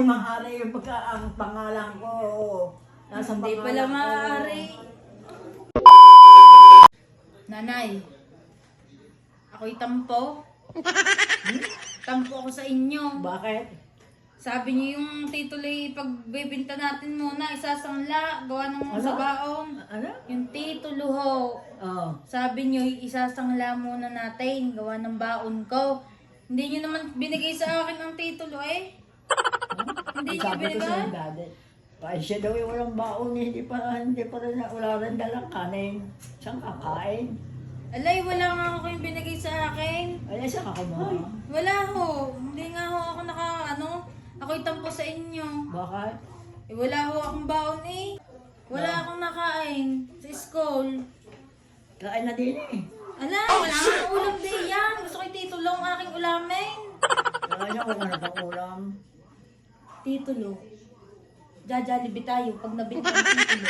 maaari yung ang pangalan ko. Nasa Hindi pangalan pala ko. maaari. Nanay, ako'y tampo. Tampo ako sa inyo. Bakit? Sabi niyo yung titulo'y pagbebenta natin muna, isasangla, gawa ng Ano? sa baon. Ano? Yung titulo ho. Oo. Sabi niyo, isasangla muna natin, gawa ng baon ko. Hindi niyo naman binigay sa akin ang titulo eh. Hindi niyo Sabi ko binigay? sa daddy. Kahit siya daw yung walang baon, hindi pa rin wala rin dalang kanin. Saan kakain? Alay, wala nga ako yung binigay sa akin. Ay, saan ka kumuha? Wala ho. Hindi nga ho ako ako'y tampo sa inyo. Bakit? Eh, wala ho akong baon eh. Wala akong nakain sa school. Kain na din eh. Ala, wala akong ulam din yan. Gusto ko yung titulo ang aking ulamin. Kaya niya kung ano pang ulam. Titulo. Jajalibi tayo pag nabili ng titulo.